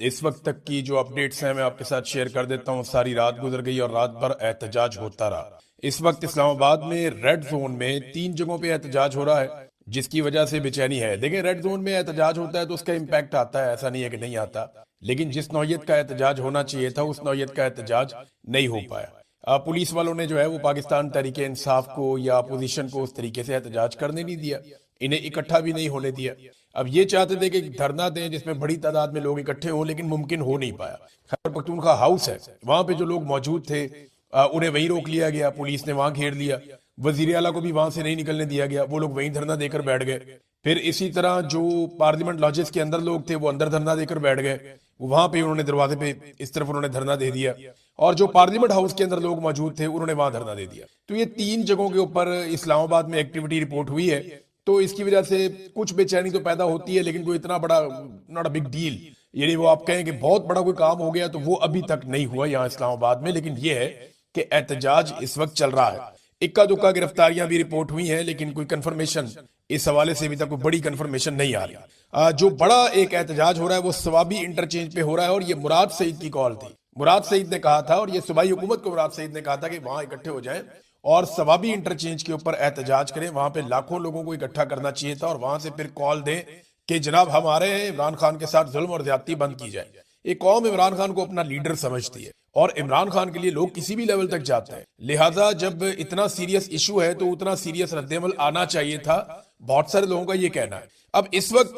इस वक्त तक की जो अपडेट्स हैं मैं आपके साथ शेयर कर देता हूँ। सारी रात गुजर गई और रात भर एहतजाज होता रहा। इस वक्त इस्लामाबाद में रेड जोन में 3 जगहों पे एहतजाज हो रहा है, जिसकी वजह से बेचैनी है। देखिए, रेड जोन में एहतजाज होता है तो उसका इम्पैक्ट आता है, ऐसा नहीं है कि नहीं आता, लेकिन जिस नौयत का एहतजाज होना चाहिए था उस नौयत का एहतजाज नहीं हो पाया। पुलिस वालों ने जो है वो पाकिस्तान तहरीक इंसाफ को या अपोजिशन को उस तरीके से एहतजाज करने नहीं दिया, इन्हें इकट्ठा भी नहीं होने दिया। अब ये चाहते थे कि धरना दें जिसमें बड़ी तादाद में लोग इकट्ठे हों, लेकिन मुमकिन हो नहीं पाया। खैबर पख्तूनख्वा हाउस है, वहां पे जो लोग मौजूद थे उन्हें वहीं रोक लिया गया, पुलिस ने वहां घेर लिया। वजीर आला को भी वहां से नहीं निकलने दिया गया, वो लोग वहीं धरना देकर बैठ गए। फिर इसी तरह जो पार्लियामेंट लॉजेस के अंदर लोग थे वो अंदर धरना देकर बैठ गए, वहां पे उन्होंने दरवाजे पे इस तरफ उन्होंने धरना दे दिया, और जो पार्लियामेंट हाउस के अंदर लोग मौजूद थे उन्होंने वहां धरना दे दिया। तो ये 3 जगहों के ऊपर इस्लामाबाद में एक्टिविटी रिपोर्ट हुई है। तो इसकी वजह से कुछ बेचैनी तो पैदा होती है, लेकिन कोई इतना बड़ा नॉट अ बिग डील, यानी वो आप कहें कि बहुत बड़ा कोई काम हो गया तो वो अभी तक नहीं हुआ यहाँ इस्लामाबाद में। लेकिन ये है कि एहतजाज इस वक्त चल रहा है। इक्का दुक्का गिरफ्तारियां भी रिपोर्ट हुई हैं, लेकिन कोई कंफर्मेशन इस हवाले से अभी तक कोई बड़ी कंफर्मेशन नहीं आ रही। जो बड़ा एक एहतजाज हो रहा है वो सवाबी इंटरचेंज पे हो रहा है, और ये मुराद सईद की कॉल थी। मुराद सईद ने कहा था, और ये सूबाई हुकूमत को मुराद सईद ने कहा था कि वहां इकट्ठे हो जाएं और सवाबी इंटरचेंज के ऊपर एहतजाज करें। वहां पे लाखों लोगों को इकट्ठा करना चाहिए था, और वहां से फिर कॉल दें कि जनाब हम आ रहे हैं, इमरान खान के साथ जुल्म और ज्यादती बंद की जाए। एक कौम इमरान खान को अपना लीडर समझती है, और इमरान खान के लिए लोग किसी भी लेवल तक जाते हैं। लिहाजा जब इतना सीरियस इशू है तो उतना सीरियस रद्देमल आना चाहिए था, बहुत सारे लोगों का ये कहना है। अब इस वक्त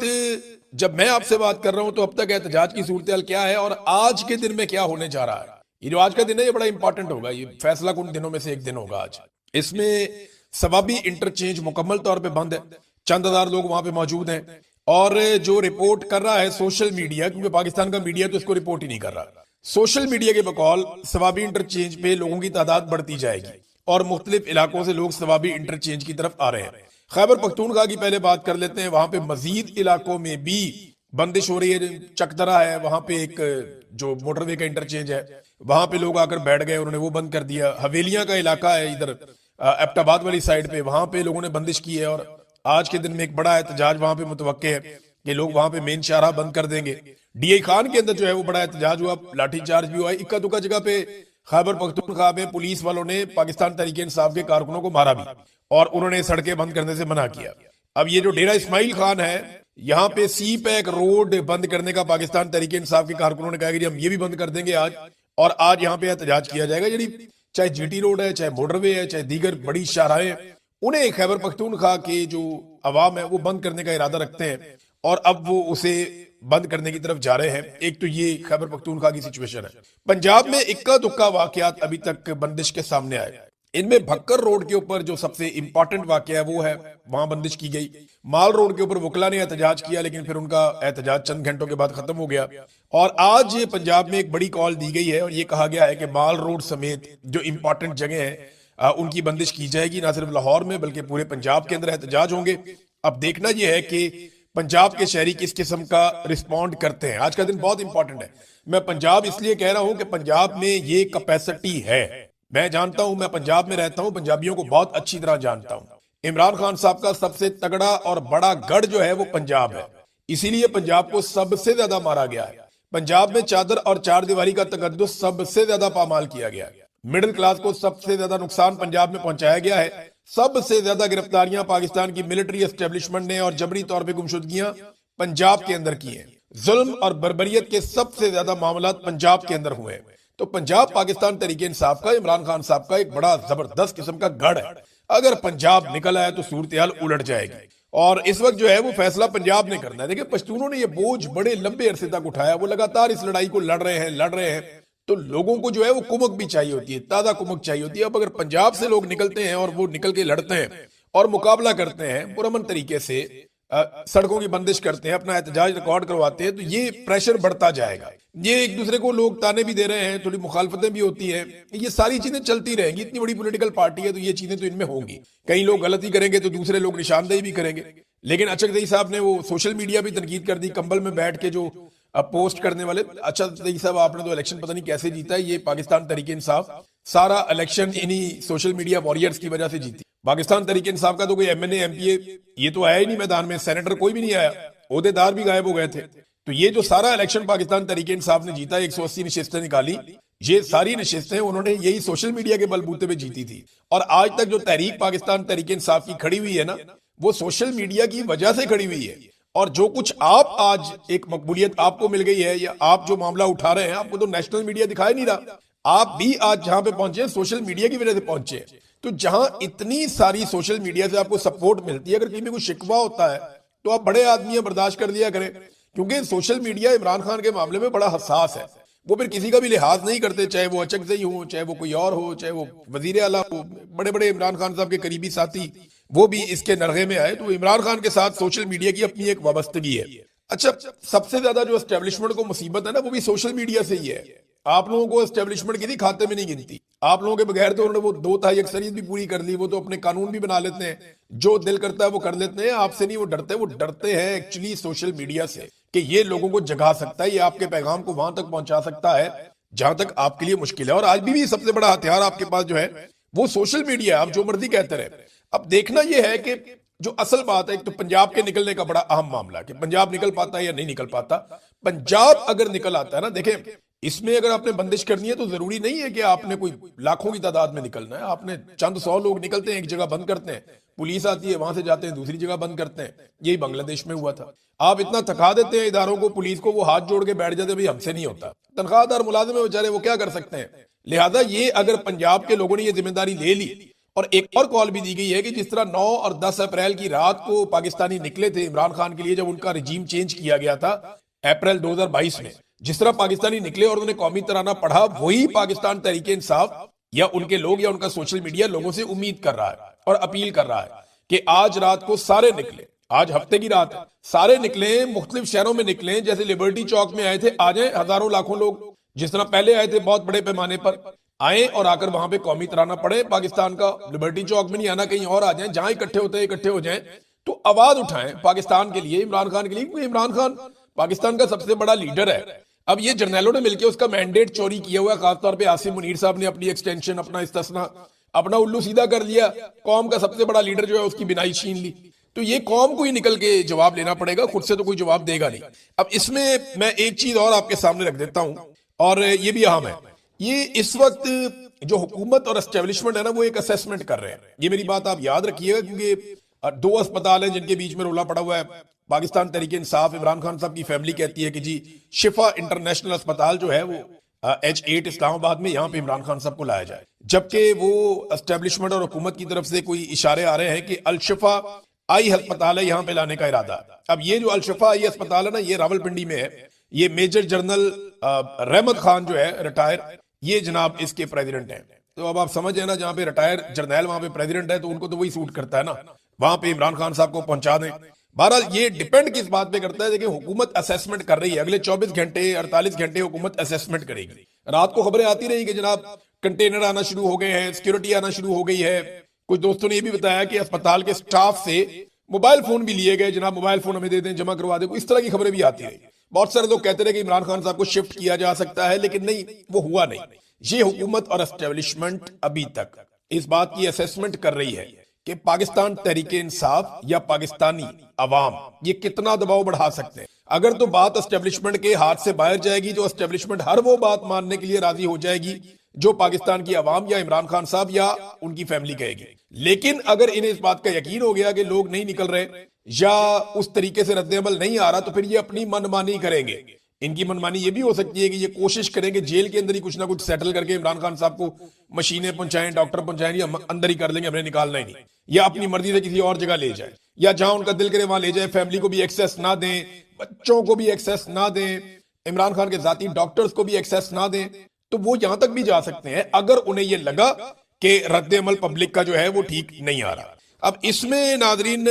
जब मैं आपसे बात कर रहा हूं तो अब तक एहतजाज की सूरत हाल क्या है और आज के दिन में क्या होने जा रहा है। ये जो आज का दिन है ये बड़ा इंपॉर्टेंट होगा, ये फैसला कुन दिनों में से एक दिन होगा आज। इसमें सवाबी इंटरचेंज मुकम्मल तौर पे बंद है, चंद हजार लोग वहां पे मौजूद हैं, और जो रिपोर्ट कर रहा है सोशल मीडिया, क्योंकि पाकिस्तान का मीडिया तो इसको रिपोर्ट ही नहीं कर रहा, सोशल मीडिया के बकौल सवाबी इंटरचेंज पे लोगों की तादाद बढ़ती जाएगी और मुख्तलिफ इलाकों से लोग सवाबी इंटरचेंज की तरफ आ रहे हैं। खैबर पख्तूनख्वा की पहले बात कर लेते हैं। वहां पे मजीद इलाकों में भी बंदिश हो रही है। चकदरा है, वहां पे एक जो मोटरवे का इंटरचेंज है, वहां पे लोग आकर बैठ गए, उन्होंने वो बंद कर दिया। हवेलियां का इलाका है इधर एबटाबाद वाली साइड पे, वहां पे लोगों ने बंदिश की है, और आज के दिन में एक बड़ा एहतजाज वहां पे मुतवक्के है कि लोग वहां पे मेन शाहराह बंद कर देंगे। डीआई खान के अंदर जो है वो बड़ा एहतजाज हुआ, लाठीचार्ज भी हुआ। इक्का दुक्का जगह पे खैबर पख्तूनख्वा में पुलिस वालों ने पाकिस्तान तहरीक इंसाफ के कारकुनों को मारा भी, और उन्होंने सड़कें बंद करने से मना किया। अब ये जो डेरा इस्माइल खान है, यहाँ पे सी पैक रोड बंद करने का पाकिस्तान तहरीक इंसाफ के कारकुनों ने कहा कि हम ये भी बंद कर देंगे आज, और आज यहाँ पे एहतजाज किया जाएगा। यानी चाहे जीटी रोड है, चाहे मोटरवे है, चाहे दीगर बड़ी शाहराहें, उन्हें खैबर पख्तूनख्वा के जो अवाम है वो बंद करने का इरादा रखते हैं, और अब वो उसे बंद करने की तरफ जा रहे हैं। एक तो ये खैबर पख्तूनख्वा की सिचुएशन है। पंजाब में इक्का दुक्का वाकयात अभी तक बंदिश के सामने आए। इनमें भक्कर रोड के ऊपर जो सबसे इंपॉर्टेंट वाकया है वो है, वहां बंदिश की गई। माल रोड के ऊपर वकला ने एहतजाज किया, लेकिन फिर उनका एहतजाज चंद घंटों के बाद खत्म हो गया, और आज पंजाब में एक बड़ी कॉल दी गई है, और ये कहा गया है कि माल रोड समेत जो इंपॉर्टेंट जगह है उनकी बंदिश की जाएगी। ना सिर्फ लाहौर में बल्कि पूरे पंजाब के अंदर एहतजाज होंगे। अब देखना यह है कि पंजाब के शहरी किस किस्म का रिस्पॉन्ड करते हैं। आज का दिन बहुत इंपॉर्टेंट है। मैं पंजाब इसलिए कह रहा हूं कि पंजाब में ये कैपेसिटी है। मैं जानता हूं, मैं पंजाब में रहता हूं, पंजाबियों को बहुत अच्छी तरह जानता हूं। इमरान खान साहब का सबसे तगड़ा और बड़ा गढ़ जो है वो पंजाब है, इसीलिए पंजाब को सबसे ज्यादा मारा गया है। पंजाब में चादर और चार दीवारी का तकद्दुस सबसे ज्यादा पामाल किया गया है। मिडिल क्लास को सबसे ज्यादा नुकसान पंजाब में पहुंचाया गया है। सबसे ज्यादा गिरफ्तारियां पाकिस्तान की मिलिट्री एस्टेब्लिशमेंट ने और जबरी तौर पे गुमशुदगियां पंजाब के अंदर की हैं। जुल्म और बर्बरियत के सबसे ज्यादा मामला पंजाब के अंदर हुए हैं। तो पंजाब पाकिस्तान तहरीक इंसाफ का, इमरान खान साहब का एक बड़ा जबरदस्त किस्म का गढ़ है। अगर पंजाब निकल आया तो सूरत हाल उलट जाएगी, और इस वक्त जो है वो फैसला पंजाब ने करना है। देखिए, पश्तूनों ने ये बोझ बड़े लंबे अरसे तक उठाया, वो लगातार इस लड़ाई को लड़ रहे हैं, तो लोगों को जो है वो कुमक भी चाहिए होती है, ताजा कुमक चाहिए होती है। अब अगर पंजाब से लोग निकलते हैं और वो निकल के लड़ते हैं और मुकाबला करते हैं पुरअमन तरीके से, सड़कों की बंदिश करते हैं, अपना एहतजाज रिकॉर्ड करवाते हैं, तो ये प्रेशर बढ़ता जाएगा। ये एक दूसरे को लोग ताने भी दे रहे हैं, थोड़ी मुखालफतें भी होती हैं, ये सारी चीजें चलती रहेंगी। इतनी बड़ी पॉलिटिकल पार्टी है तो ये चीजें तो इनमें होंगी। कई लोग गलती करेंगे तो दूसरे लोग निशानदेही भी करेंगे। लेकिन अचकदई साहब ने वो सोशल मीडिया भी तनकीद कर दी, कंबल में बैठ के जो पोस्ट करने वाले। अच्छा साहब, आपने तो इलेक्शन पता नहीं कैसे जीता है। ये पाकिस्तान तहरीक इंसाफ सारा इलेक्शन इन्हीं सोशल मीडिया वॉरियर्स की वजह से जीती। पाकिस्तान तहरीक इंसाफ का तो कोई एमएनए एमपीए ये तो आया ही नहीं मैदान में, सेनेटर कोई भी नहीं आया, ओहदेदार भी गायब हो गए थे। तो ये जो सारा इलेक्शन पाकिस्तान तहरीक इंसाफ ने जीता, 180 नशिस्तें निकाली, ये सारी नशिस्तें उन्होंने यही सोशल मीडिया के बलबूते पे जीती थी। और आज तक जो तहरीक पाकिस्तान तहरीक इंसाफ की खड़ी हुई है ना, वो सोशल मीडिया की वजह से खड़ी हुई है। और जो कुछ आप आज एक मकबूलियत आपको मिल गई है, या आप जो मामला उठा रहे हैं, आपको तो नेशनल मीडिया दिखाई नहीं रहा। आप भी आज जहां पे पहुंचे सोशल मीडिया की वजह से पहुंचे। तो जहां इतनी सारी सोशल मीडिया से आपको सपोर्ट मिलती है, अगर कहीं में कोई शिकवा होता है तो आप बड़े आदमी हैं, बर्दाश्त कर लिया करें। क्योंकि सोशल मीडिया इमरान खान के मामले में बड़ा हसास है। वो फिर किसी का भी लिहाज नहीं करते, चाहे वो अचकजई हो, चाहे वो कोई और हो, चाहे वो वजीर आला हो। बड़े बड़े इमरान खान साहब के करीबी साथी वो भी इसके नरगे में आए। तो इमरान खान के साथ सोशल मीडिया की अपनी एक वाबस्तगी है। अच्छा, सबसे ज्यादा जो एस्टेब्लिशमेंट को मुसीबत है ना, वो भी सोशल मीडिया से ही है। आप लोगों को एस्टेब्लिशमेंट किसी खाते में नहीं गिनती। आप लोगों के बगैर तो उन्होंने वो 2/3 अक्सरियत भी पूरी कर ली। वो तो अपने कानून भी बना लेते हैं, जो दिल करता है वो कर लेते हैं। आपसे नहीं वो डरते हैं एक्चुअली सोशल मीडिया से, कि ये लोगों को जगा सकता है, ये आपके पैगाम को वहां तक पहुंचा सकता है जहां तक आपके लिए मुश्किल है। और आज भी सबसे बड़ा हथियार आपके पास जो है वो सोशल मीडिया है। आप जो मर्जी कहते रहे। अब देखना यह है कि जो असल बात है, एक तो पंजाब के निकलने का बड़ा अहम मामला कि पंजाब निकल पाता है या नहीं निकल पाता। पंजाब अगर निकल आता है ना, देखें, इसमें अगर आपने बंदिश करनी है तो जरूरी नहीं है कि आपने कोई लाखों की तादाद में निकलना है। आपने चंद 100 लोग निकलते हैं, एक जगह बंद करते हैं, पुलिस आती है, वहां से जाते हैं दूसरी जगह बंद करते हैं। यही बांग्लादेश में हुआ था। आप इतना थका देते हैं इदारों को, पुलिस को, वो हाथ जोड़ के बैठ जाते हैं, भाई हमसे नहीं होता। तनख्वाहदार मुलाजिम है बेचारे, वो क्या कर सकते हैं। लिहाजा ये अगर पंजाब के लोगों ने ये जिम्मेदारी ले ली, और एक और कॉल भी दी गई है कि जिस तरह 9 और 10 अप्रैल की रात को पाकिस्तानी निकले थे इमरान खान के लिए, जब उनका रिजीम चेंज किया गया था अप्रैल 2022 में, जिस तरह पाकिस्तानी निकले और उन्होंने कौमी तराना पढ़ा, वही पाकिस्तान तहरीक इंसाफ या उनके लोग या उनका सोशल मीडिया लोगों से उम्मीद कर रहा है और अपील कर रहा है कि आज रात को सारे निकले। आज हफ्ते की रात है, सारे निकले, मुख्तलिफ शहरों में निकले। जैसे लिबर्टी चौक में आए थे, आ जाए हजारों लाखों लोग, जिस तरह पहले आए थे बहुत बड़े पैमाने पर, आए और आकर वहां पे कौमी तराना पड़े पाकिस्तान का। लिबर्टी चौक में नहीं आना, कहीं और आ जाएं, जहां इकट्ठे होते हैं इकट्ठे हो जाएं, तो आवाज उठाएं पाकिस्तान के लिए, इमरान खान के लिए। क्योंकि इमरान खान पाकिस्तान का सबसे बड़ा लीडर है। अब ये जर्नैलों ने मिलकर उसका मैंडेट चोरी किया हुआ है। खासतौर पर आसिम मुनीर साहब ने अपनी एक्सटेंशन, अपना इस्तिस्ना, अपना उल्लू सीधा कर लिया। कौम का सबसे बड़ा लीडर जो है उसकी बिनाई छीन ली। तो ये कौम को ही निकल के जवाब लेना पड़ेगा, खुद से तो कोई जवाब देगा नहीं। अब इसमें मैं एक चीज और आपके सामने रख देता हूं, और ये भी अहम है। ये इस वक्त जो हुकूमत और एस्टेब्लिशमेंट है ना, वो एक असेसमेंट कर रहे हैं। ये मेरी बात आप याद रखिएगा, क्योंकि 2 अस्पताल हैं जिनके बीच में रोला पड़ा हुआ है। पाकिस्तान तहरीक इंसाफ, इमरान खान साहब की फैमिली कहती है कि जी शिफा इंटरनेशनल अस्पताल जो है वो H8 इस्लामाबाद में, यहाँ पे इमरान खान साहब को लाया जाए। जबकि वो एस्टेब्लिशमेंट और हुकूमत की तरफ से कोई इशारे आ रहे हैं कि अल-शिफा आई अस्पताल है, यहाँ पे लाने का इरादा। अब ये जो अल-शिफा आई अस्पताल है ना, ये रावलपिंडी में है। ये मेजर जनरल रहमत खान जो है रिटायर, ये जनाब इसके प्रेसिडेंट हैं। तो अब आप समझ है ना, जहां पे रिटायर जर्नैल वहां पे प्रेसिडेंट है, तो उनको तो वही सूट करता है ना, वहां पे इमरान खान साहब को पहुंचा दें। बहरहाल ये डिपेंड किस बात पे करता है। देखिए, हुकूमत असेसमेंट कर रही है, अगले 24 घंटे 48 घंटे हुकूमत असेसमेंट करेगी। रात को खबरें आती रही कि जनाब कंटेनर आना शुरू हो गए हैं, सिक्योरिटी आना शुरू हो गई है। कुछ दोस्तों ने ये भी बताया कि अस्पताल के स्टाफ से मोबाइल फोन भी लिए गए, जनाब मोबाइल फोन हमें दे दें, जमा करवा दें। इस तरह की खबरें भी आती रही। बहुत सारे लोग कहते रहे कि इमरान खान साहब को शिफ्ट किया जा सकता है, लेकिन नहीं, वो हुआ नहीं। ये हुकूमत और एस्टेब्लिशमेंट अभी तक इस बात की असेसमेंट कर रही है कि पाकिस्तान तहरीक इंसाफ या पाकिस्तानी अवाम ये कितना दबाव बढ़ा सकते हैं। अगर तो बात एस्टेब्लिशमेंट के हाथ से बाहर जाएगी, तो एस्टेब्लिशमेंट हर वो बात मानने के लिए राजी हो जाएगी जो पाकिस्तान की अवाम या इमरान खान साहब या उनकी फैमिली कहेगी। लेकिन अगर इन्हें इस बात का यकीन हो गया कि लोग नहीं निकल रहे या उस तरीके से रद्द-ए-अमल नहीं आ रहा, तो फिर ये अपनी मनमानी करेंगे। इनकी मनमानी ये भी हो सकती है कि ये कोशिश करेंगे जेल के अंदर ही कुछ ना कुछ सेटल करके इमरान खान साहब को मशीनें पहुंचाएं, डॉक्टर पहुंचाएं, या अंदर ही कर लेंगे, हमने निकालना ही नहीं, या अपनी मर्जी से किसी और जगह ले जाए, या जहां उनका दिल करे वहां ले जाए। फैमिली को भी एक्सेस ना दें, बच्चों को भी एक्सेस ना दें, इमरान खान के जाती डॉक्टर्स को भी एक्सेस ना दें। तो वो यहां तक भी जा सकते हैं अगर उन्हें यह लगा कि रद्द-ए-अमल पब्लिक का जो है वो ठीक नहीं आ रहा। अब इसमें नाजरीन,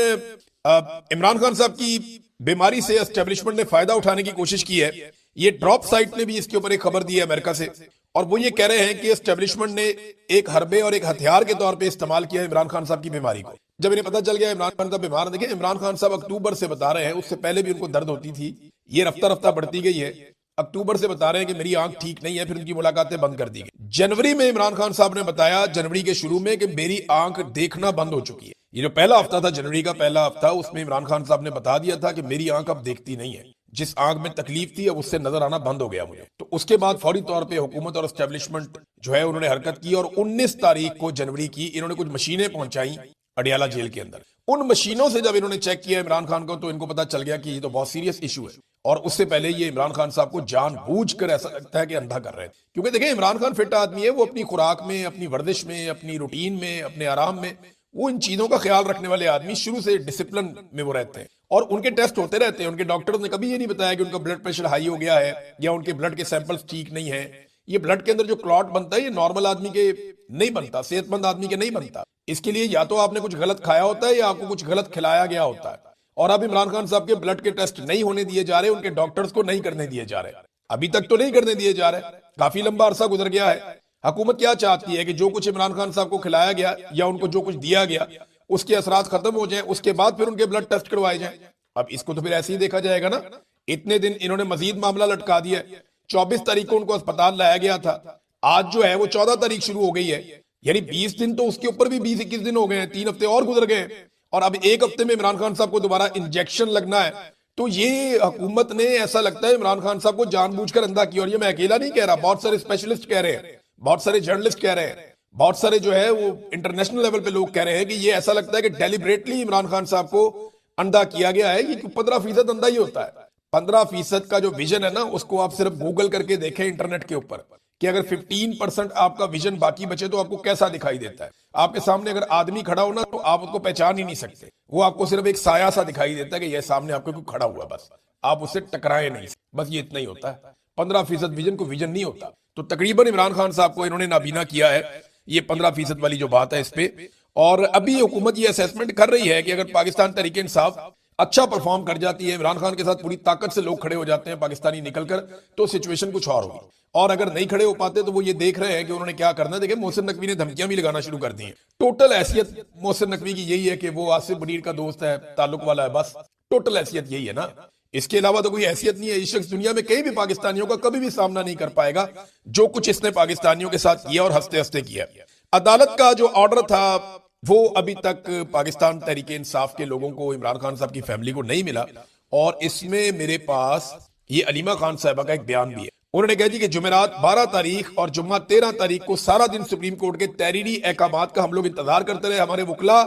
इमरान खान साहब की बीमारी से एस्टेब्लिशमेंट ने फायदा उठाने की कोशिश की है। ये ड्रॉप साइट ने भी इसके ऊपर एक खबर दी है अमेरिका से, और वो ये कह रहे हैं कि एस्टेब्लिशमेंट ने एक हरबे और एक हथियार के तौर पे इस्तेमाल किया इमरान खान साहब की बीमारी को। जब इन्हें पता चल गया इमरान खान साहब बीमार, देखिए इमरान खान साहब अक्टूबर से बता रहे हैं, उससे पहले भी उनको दर्द होती थी, ये रफ्ता रफ्ता बढ़ती गई है। अक्टूबर से बता रहे हैं कि मेरी आंख ठीक नहीं है, फिर उनकी मुलाकातें बंद कर दी गई। जनवरी में इमरान खान साहब ने बताया, जनवरी के शुरू में, कि मेरी आंख देखना बंद हो चुकी है। ये जो पहला हफ्ता था, जनवरी का पहला हफ्ता, उसमें इमरान खान साहब ने बता दिया था कि मेरी आंख अब देखती नहीं है। जिस आंख में तकलीफ थी अब उससे नजर आना बंद हो गया मुझे। तो उसके बाद फौरी तौर पे हुकूमत और एस्टेब्लिशमेंट जो है उन्होंने हरकत की और 19 तारीख को जनवरी की इन्होंने कुछ मशीनें पहुंचाई अडियाला जेल के अंदर। उन मशीनों से जब इन्होंने चेक किया इमरान खान को तो इनको पता चल गया कि ये तो बहुत सीरियस इशू है। और उससे पहले ये इमरान खान साहब को जानबूझकर ऐसा लगता है कि अंधा कर रहे हैं, क्योंकि देखिए इमरान खान फिट आदमी है, वो अपनी खुराक में, अपनी वर्जिश में, अपनी रूटीन में, अपने आराम में, वो इन चीजों का ख्याल रखने वाले आदमी, शुरू से डिसिप्लिन में वो रहते हैं और उनके टेस्ट होते रहते हैं। उनके डॉक्टर्स ने कभी ये नहीं बताया कि उनका ब्लड प्रेशर हाई हो गया है या उनके ब्लड के सैंपल्स ठीक नहीं है। ये ब्लड के अंदर जो क्लॉट बनता है ये नॉर्मल आदमी के नहीं बनता, सेहतमंद आदमी के नहीं बनता। इसके लिए या तो आपने कुछ गलत खाया होता है या आपको कुछ गलत खिलाया गया होता है। और अब इमरान खान साहब के ब्लड के टेस्ट नहीं होने दिए जा रहे, उनके डॉक्टर्स को नहीं करने दिए जा रहे, अभी तक तो नहीं करने दिए जा रहे। काफी लंबा अरसा गुजर गया है। हुकूमत क्या चाहती है कि जो कुछ इमरान खान साहब को खिलाया गया या उनको जो कुछ दिया गया उसके असरात खत्म हो जाएं, उसके बाद फिर उनके ब्लड टेस्ट करवाए जाएं। अब इसको तो फिर ऐसे ही देखा जाएगा ना। इतने दिन इन्होंने मजीद मामला लटका दिया। 24 तारीख को उनको अस्पताल लाया गया था, आज जो है वो 14 तारीख शुरू हो गई है, यानी 20 दिन तो उसके ऊपर भी 20-21 दिन हो गए हैं, 3 हफ्ते और गुजर गए और अब 1 हफ्ते में इमरान खान साहब को दोबारा इंजेक्शन लगना है। तो ये हुकूमत ने ऐसा लगता है इमरान खान साहब को जानबूझकर अंधा किया। और ये मैं अकेला नहीं कह रहा, बहुत सारे स्पेशलिस्ट कह रहे हैं, बहुत सारे जर्नलिस्ट कह रहे हैं, बहुत सारे जो है वो इंटरनेशनल लेवल पे लोग कह रहे हैं कि ये ऐसा लगता है कि डेलिबरेटली इमरान खान साहब को अंधा किया गया है। ये 15% अंधा ही होता है। 15% का जो विजन है ना उसको आप सिर्फ गूगल करके देखें इंटरनेट के ऊपर कि अगर 15% आपका विजन बाकी बचे तो आपको कैसा दिखाई देता है। आपके सामने अगर आदमी खड़ा हो ना तो आप उसको पहचान ही नहीं सकते, वो आपको सिर्फ एक साया सा दिखाई देता है कि यह सामने आपको कोई खड़ा हुआ, बस आप उससे टकराए नहीं, बस ये इतना ही होता है। 15% विजन को विजन नहीं होता। तो तकरीबन इमरान खान साहब को इन्होंने नाबीना किया है ये 15% वाली जो बात है इस पे। और अभी हुकूमत ये असेसमेंट कर रही है कि अगर पाकिस्तान तहरीक इंसाफ अच्छा परफॉर्म कर जाती है, इमरान खान के साथ पूरी ताकत से लोग खड़े हो जाते हैं पाकिस्तानी निकलकर, तो सिचुएशन कुछ और होगी। और अगर नहीं खड़े हो पाते तो वो ये देख रहे हैं कि उन्होंने क्या करना है। देखिए मोहसिन नकवी ने धमकियां भी लगाना शुरू कर दी हैं। टोटल हैसियत मोहसिन नकवी की यही है कि वो आसिफ मुनीर का दोस्त है, ताल्लुक वाला है, बस टोटल हैसियत यही है ना। इसके अलावा तो कोई हैसियत नहीं है। इस शख्स दुनिया में कई भी पाकिस्तानियों का कभी भी सामना नहीं कर पाएगा जो कुछ इसने पाकिस्तानियों के साथ किया और हंसते हंसते किया। अदालत का जो ऑर्डर था वो अभी तक पाकिस्तान तहरीक इंसाफ के लोगों को, इमरान खान साहब की फैमिली को नहीं मिला। और इसमें मेरे पास ये अलीमा खान साहबा का एक बयान भी है। उन्होंने कहा जी कि जुमेरात 12 तारीख और जुम्मा 13 तारीख को सारा दिन सुप्रीम कोर्ट के तहरीरी अहकामात का हम लोग इंतजार करते रहे, हमारे वकला,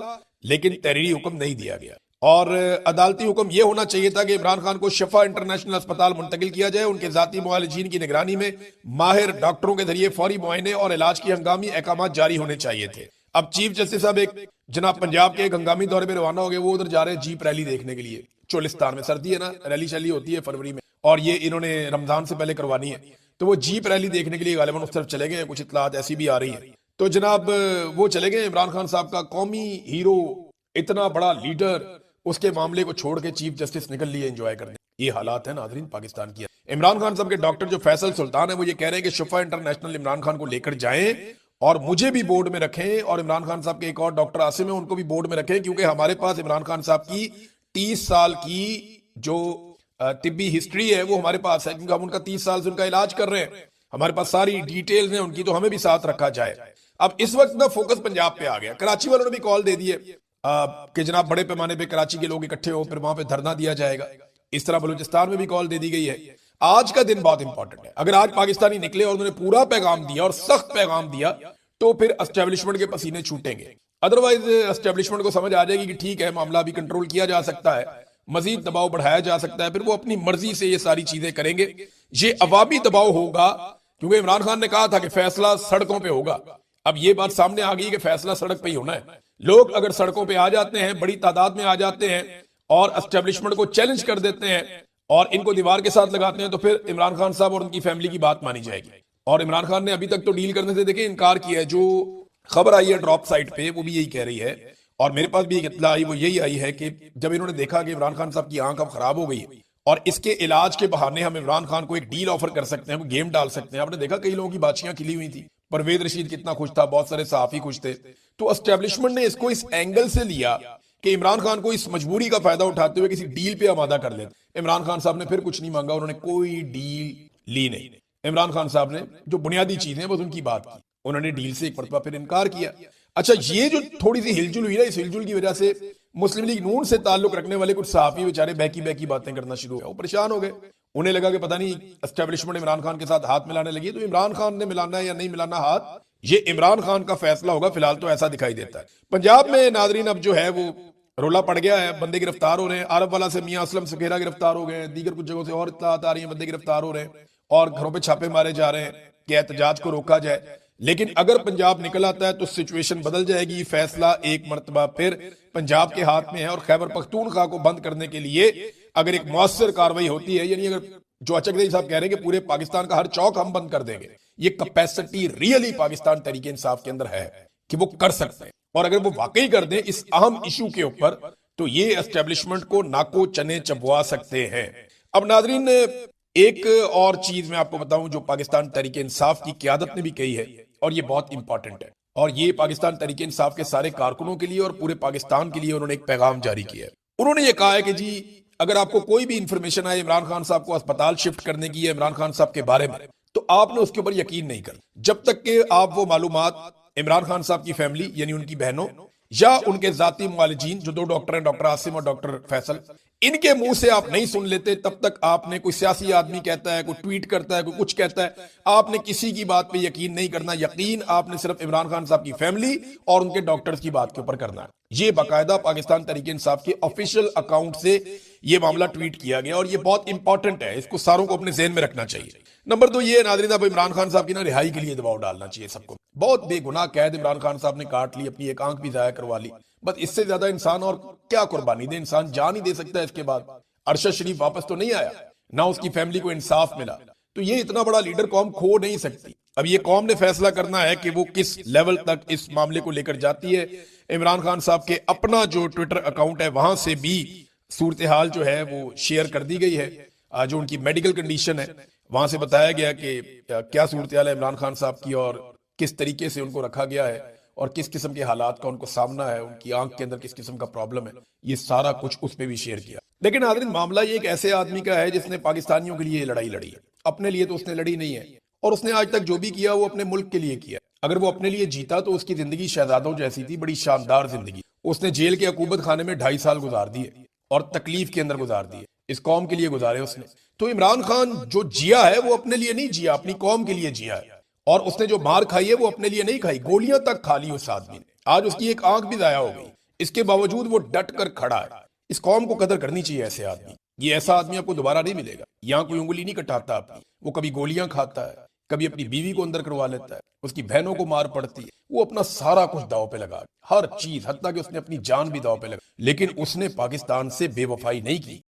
लेकिन तहरीरी हुक्म नहीं दिया गया। और अदालती हुक्म यह होना चाहिए था कि इमरान खान को शफा इंटरनेशनल अस्पताल मुंतकिल किया जाए, उनके जाती मुआलिजीन की निगरानी में माहिर डॉक्टरों के जरिए फौरी मुआयने और इलाज की हंगामी अहकामात जारी होने चाहिए थे। अब चीफ जस्टिस साहब एक जनाब पंजाब के एक हंगामी दौरे में रवाना हो गए, वो उधर जा रहे हैं जीप रैली देखने के लिए। चोलिस्तान में सर्दी है ना, रैली शैली होती है फरवरी में, और ये इन्होंने रमजान से पहले करवानी है, तो वो जीप रैली देखने के लिए गालिबन उस तरफ चले गए। कुछ इतलात ऐसी भी आ रही है। तो जनाब वो चले गए। इमरान खान साहब का कौमी हीरो, इतना बड़ा लीडर, उसके मामले को छोड़ के चीफ जस्टिस निकल लिए एंजॉय करने। ये हालात है नाज़रीन पाकिस्तान की। इमरान खान साहब के डॉक्टर जो फैसल सुल्तान है वो ये कह रहे हैं कि शफा इंटरनेशनल इमरान खान को लेकर जाएं और मुझे भी बोर्ड में रखें, और इमरान खान साहब के एक और डॉक्टर आसिम है उनको भी बोर्ड में रखें, क्योंकि हमारे पास इमरान खान साहब की 30 साल की जो तिब्बी हिस्ट्री है वो हमारे पास है, क्योंकि हम उनका 30 साल से उनका इलाज कर रहे हैं, हमारे पास सारी डिटेल्स हैं उनकी, तो हमें भी साथ रखा जाए। अब इस वक्त ना फोकस पंजाब पे आ गया। कराची वालों ने भी कॉल दे दी है कि जनाब बड़े पैमाने पे कराची के लोग इकट्ठे हो, फिर वहां पे धरना दिया जाएगा। इस तरह बलूचिस्तान में भी कॉल दे दी गई है। आज का दिन बहुत इंपॉर्टेंट है। अगर आज पाकिस्तानी निकले और उन्होंने पूरा पैगाम दिया और सख्त पैगाम दिया तो फिर एस्टेब्लिशमेंट के पसीने छूटेंगे। अदरवाइज एस्टेब्लिशमेंट को समझ आ जाएगी कि ठीक है मामला भी कंट्रोल किया जा सकता है, मजीद दबाव बढ़ाया जा सकता है, फिर वो अपनी मर्जी से ये सारी चीजें करेंगे। ये अवामी दबाव होगा, क्योंकि इमरान खान ने कहा था कि फैसला सड़कों पे होगा। अब ये बात सामने आ गई कि फैसला सड़क पे ही होना है। लोग अगर सड़कों पे आ जाते हैं, बड़ी तादाद में आ जाते हैं और एस्टेब्लिशमेंट को चैलेंज कर देते हैं और इनको दीवार के साथ लगाते हैं, तो फिर इमरान खान साहब और उनकी फैमिली की बात मानी जाएगी। और इमरान खान ने अभी तक तो डील करने से देखे इनकार किया है। जो खबर आई है ड्रॉप साइट पे वो भी यही कह रही है, और मेरे पास भी एक इत्तला आई, वो यही आई है कि जब इन्होंने देखा कि इमरान खान साहब की आंख अब खराब हो गई और इसके इलाज के बहाने हम इमरान खान को एक डील ऑफर कर सकते हैं, गेम डाल सकते हैं। आपने देखा कई लोगों की बातचियां खिली हुई थी, परवेज रशीद कितना खुश था, बहुत सारे सहाफी खुश थे। तो एस्टेब्लिशमेंट ने इसको इस एंगल से लिया कि इमरान खान को इस मजबूरी का फायदा उठाते हुए किसी डील पे आमादा कर लेते। इमरान खान साहब ने फिर कुछ नहीं मांगा, उन्होंने कोई डील ली नहीं। इमरान खान साहब ने जो बुनियादी चीजें बस उनकी बात की, उन्होंने डील से एक मरतबा फिर इनकार किया। अच्छा, ये जो थोड़ी सी हिलजुल हुई ना, इस हिलजुल की वजह से मुस्लिम लीग नून से ताल्लुक रखने वाले कुछ सहाफी बेचारे बहकी बहकी बातें करना शुरू हो गए, वो परेशान हो गए। उन्हें लगा कि पता नहीं एस्टेब्लिशमेंट इमरान खान के साथ हाथ मिलाने लगी, तो इमरान खान ने मिलाना है या नहीं मिलाना हाथ, ये इमरान खान का फैसला होगा। फिलहाल तो ऐसा दिखाई देता है। पंजाब में नादरीन अब जो है वो रोला पड़ गया है, बंदे गिरफ्तार हो रहे हैं। अरब वाला से मियां असलम सखेरा गिरफ्तार हो गए हैं, दीगर कुछ जगहों से और इत्तलात आ रही है, बंदे गिरफ्तार हो रहे हैं और घरों पे छापे मारे जा रहे हैं कि एहतजाज को रोका जाए। लेकिन अगर पंजाब निकल आता है तो सिचुएशन बदल जाएगी। फैसला एक मरतबा फिर पंजाब के हाथ में है और खैबर पख्तूनख्वा को बंद करने के लिए अगर एक मौसर कार्रवाई होती है, यानी अगर जो अचकजई साहब कह रहे हैं कि पूरे पाकिस्तान का हर चौक हम बंद कर देंगे, ये कैपेसिटी रियली पाकिस्तान तहरीके इंसाफ के अंदर है कि वो कर सकते हैं। और अगर वो वाकई कर दें इस अहम इशू के ऊपर, तो ये एस्टेब्लिशमेंट को नाको चने चबवा सकते हैं। अब नाजरीन, एक और चीज मैं आपको बताऊं जो पाकिस्तान तहरीके इंसाफ की क्यादत ने भी कही है, और ये बहुत इंपॉर्टेंट है, और ये पाकिस्तान तहरीके इंसाफ के सारे कारकुनों के लिए और पूरे पाकिस्तान के लिए उन्होंने एक पैगाम जारी किया है। उन्होंने ये कहा है कि जी अगर आपको कोई भी इंफॉर्मेशन आए इमरान खान साहब को अस्पताल शिफ्ट करने की है, इमरान खान साहब के बारे में, तो आपने उसके ऊपर यकीन नहीं करना जब तक कि आप वो मालूमात इमरान खान साहब की फैमिली यानी उनकी बहनों या उनके जाती मुआलिजीन जो 2 डॉक्टर हैं, डॉक्टर आसिम और डॉक्टर फैसल, इनके मुंह से आप नहीं सुन लेते। तब तक आपने, कोई सियासी आदमी कहता है, कोई ट्वीट करता है, कोई कुछ कहता है, आपने किसी की बात पे यकीन नहीं करना। यकीन आपने सिर्फ इमरान खान साहब की फैमिली और उनके डॉक्टर्स की बात के ऊपर करना है। ये बाकायदा पाकिस्तान तहरीके इंसाफ के ऑफिशियल अकाउंट से ये मामला ट्वीट किया गया और ये बहुत इंपॉर्टेंट है, इसको सारों को अपने ज़हन में रखना चाहिए। नंबर 2 ये नाज़रीन, अब इमरान खान साहब की ना रिहाई के लिए दबाव डालना चाहिए सबको। बहुत बेगुनाह कैद इमरान खान साहब ने काट ली, अपनी एक आंख भी जाया करवा ली। बस इससे ज्यादा इंसान और क्या कुर्बानी दे, इंसान जान ही दे सकता है। इसके बाद अरशद शरीफ वापस तो नहीं आया, ना उसकी फैमिली को इंसाफ मिला, तो ये इतना बड़ा लीडर कौम खो नहीं सकती। अब ये कौम ने फैसला करना है कि वो किस लेवल तक इस मामले को लेकर जाती है। इमरान खान साहब के अपना जो ट्विटर अकाउंट है वहां से भी सूरत हाल जो है वो शेयर कर दी गई है। जो उनकी मेडिकल कंडीशन है वहां से बताया गया कि क्या सूरत हाल है इमरान खान साहब की और किस तरीके से उनको रखा गया है और किस किस्म के हालात का उनको सामना है, उनकी आंख के अंदर किस किस्म का प्रॉब्लम है, ये सारा कुछ उसमें भी शेयर किया। लेकिन नाज़रीन, मामला ये एक ऐसे आदमी का है जिसने पाकिस्तानियों के लिए लड़ाई लड़ी है, अपने लिए तो उसने लड़ी नहीं है। और उसने आज तक जो भी किया वो अपने मुल्क के लिए किया। अगर वो अपने लिए जीता तो उसकी जिंदगी शहजादों जैसी थी, बड़ी शानदार जिंदगी। उसने जेल के अकूबत खाने में 2.5 साल गुजार दिए और तकलीफ के अंदर गुजार दिए, इस कौम के लिए गुजारे उसने। तो इमरान खान जो जिया है वो अपने लिए नहीं जिया, अपनी कौम के लिए जिया है। और उसने जो मार खाई है वो अपने लिए नहीं खाई, गोलियां तक खा ली उस आदमी ने। आज उसकी एक आंख भी जाया हो गई, इसके बावजूद वो डट कर खड़ा है। इस कौम को कदर करनी चाहिए ऐसे आदमी। ये ऐसा आदमी आपको दोबारा नहीं मिलेगा। यहाँ कोई उंगली नहीं कटाता अपनी, वो कभी गोलियां खाता है, कभी अपनी बीवी को अंदर करवा लेता है, उसकी बहनों को मार पड़ती है, वो अपना सारा कुछ दाव पे लगा, हर चीज, हत्ता कि उसने अपनी जान भी दाव पे लगा। लेकिन उसने पाकिस्तान से बेवफाई नहीं की।